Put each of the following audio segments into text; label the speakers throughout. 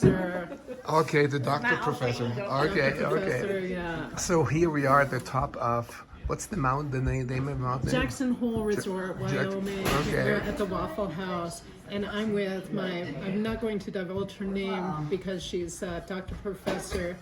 Speaker 1: Sir.
Speaker 2: Okay, the doctor professor. Okay,
Speaker 1: Professor,
Speaker 2: okay.
Speaker 1: yeah.
Speaker 2: So here we are at the top of, what's the mountain, the name of the mountain?
Speaker 1: Jackson Hole Resort, Wyoming.
Speaker 2: Okay.
Speaker 1: We're at the Waffle House, and I'm with I'm not going to divulge her name because she's Dr. Professor,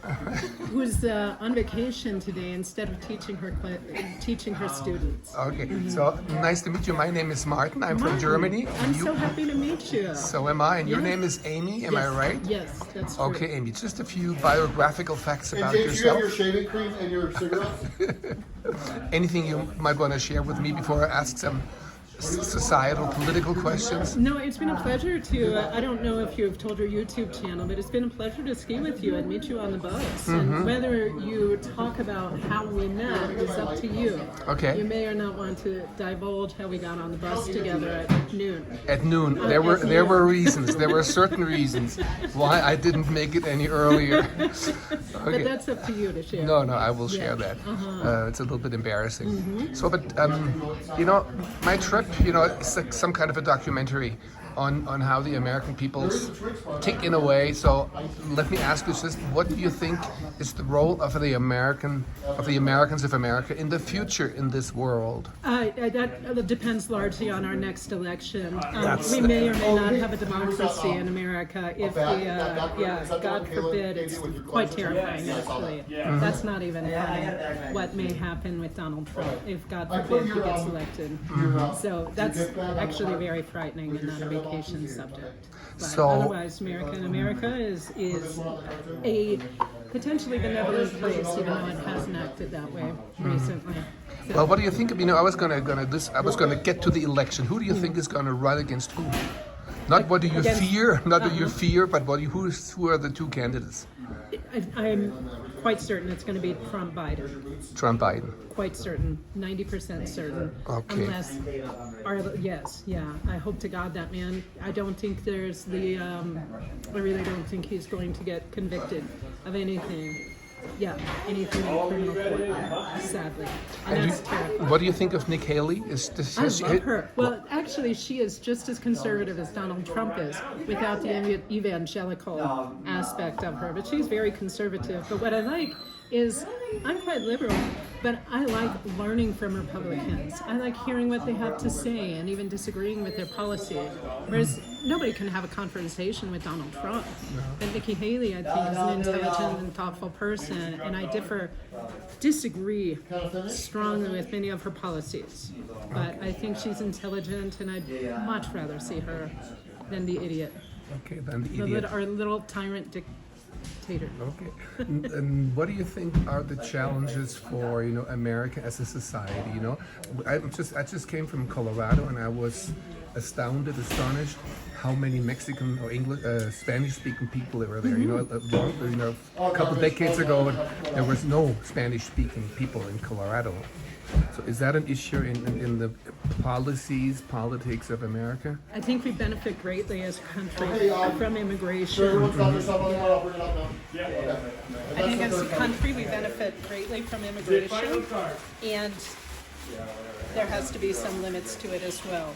Speaker 1: who's on vacation today instead of teaching her students.
Speaker 2: Okay, so nice to meet you. My name is Martin. I'm from
Speaker 1: Martin,
Speaker 2: Germany.
Speaker 1: I'm so happy to meet you.
Speaker 2: So am I. And your
Speaker 1: Yes.
Speaker 2: name is Amy, am I
Speaker 1: Yes,
Speaker 2: right?
Speaker 1: Yes, that's true.
Speaker 2: Okay, Amy, just a few biographical facts
Speaker 3: And
Speaker 2: about
Speaker 3: James, you have
Speaker 2: yourself.
Speaker 3: your shaving cream and your cigarettes?
Speaker 2: Anything you might want to share with me before I ask some societal, political questions?
Speaker 1: No, it's been a pleasure to, I don't know if you've told your YouTube channel, but it's been a pleasure to ski with you and meet you on the bus. And whether you talk about how we met is up to you.
Speaker 2: Okay.
Speaker 1: You may or not want to divulge how we got on the bus together at noon.
Speaker 2: At noon, there were reasons. There were certain reasons why I didn't make it any earlier.
Speaker 1: But
Speaker 2: Okay.
Speaker 1: that's up to you to share.
Speaker 2: No, I will share that. It's a little bit embarrassing. So, but my trip, it's like some kind of a documentary on how the American people tick in a way. So, let me ask you just, what do you think is the role of the Americans of America in the future in this world?
Speaker 1: That depends largely on our next election.
Speaker 2: That's
Speaker 1: We
Speaker 2: the-
Speaker 1: may or may not have a democracy in America if God forbid, it's quite terrifying actually. That's not even funny. What may happen with Donald Trump if God forbid he gets elected. So that's actually very frightening and not a vacation subject. But
Speaker 2: So-
Speaker 1: otherwise, America is a potentially benevolent place, even though it hasn't acted that way recently. So,
Speaker 2: Well, what do you think? I was gonna get to the election. Who do you think is gonna run against who? Not what do you
Speaker 1: Against-
Speaker 2: fear, not do you fear, but who are the two candidates?
Speaker 1: I'm quite certain it's going to be Trump Biden.
Speaker 2: Trump, Biden.
Speaker 1: Quite certain, 90% certain.
Speaker 2: Okay.
Speaker 1: Unless, yes, yeah. I hope to God that man. I don't think there's I really don't think he's going to get convicted of anything. Yeah, anything in criminal court, sadly. And that's terrifying.
Speaker 2: What do you think of Nikki Haley?
Speaker 1: I love her. Well, actually, she is just as conservative as Donald Trump is, without the evangelical aspect of her. But she's very conservative. But what I like is, I'm quite liberal, but I like learning from Republicans. I like hearing what they have to say and even disagreeing with their policy. Whereas nobody can have a conversation with Donald Trump. But Nikki Haley, I think, is an intelligent and thoughtful person, and I disagree strongly with many of her policies. But I think she's intelligent, and I'd much rather see her than the idiot.
Speaker 2: Okay, then the idiot.
Speaker 1: Our little tyrant dictator.
Speaker 2: Okay. And what do you think are the challenges for America as a society? I just came from Colorado, and I was astonished how many Mexican or English, Spanish-speaking people there were there. A couple of decades ago, there was no Spanish-speaking people in Colorado. So is that an issue in the politics of America?
Speaker 1: I think we benefit greatly as a country from immigration. I think as a country we benefit greatly from immigration, and there has to be some limits to it as well.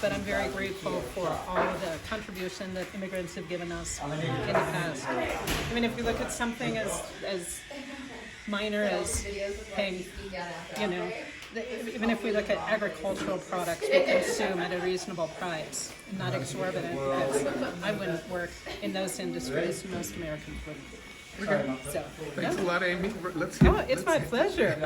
Speaker 1: But I'm very grateful for all of the contribution that immigrants have given us in the past. I mean, if you look at something as minor as paying, even if we look at agricultural products we consume at a reasonable price, not exorbitant, because I wouldn't work in those industries, most Americans wouldn't.
Speaker 2: Okay.
Speaker 1: So,
Speaker 2: Thanks a lot, Amy.
Speaker 1: it's my pleasure.